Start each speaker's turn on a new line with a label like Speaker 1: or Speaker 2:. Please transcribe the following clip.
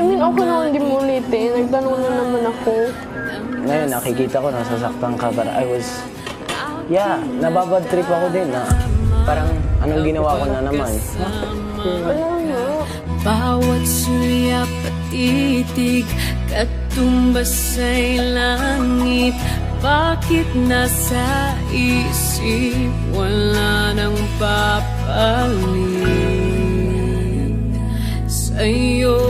Speaker 1: I mean, okay na hindi mo ulitin. Nagtanong na naman ako.
Speaker 2: Ngayon, nakikita ko, nasasaktan ka, but I was, nababad trip ako din na parang anong ginawa ko na naman.
Speaker 1: Wala nga.
Speaker 3: Bawat sulyap at titig, katumbas ay langit. Bakit nasa isip, wala nang papalit sa'yo?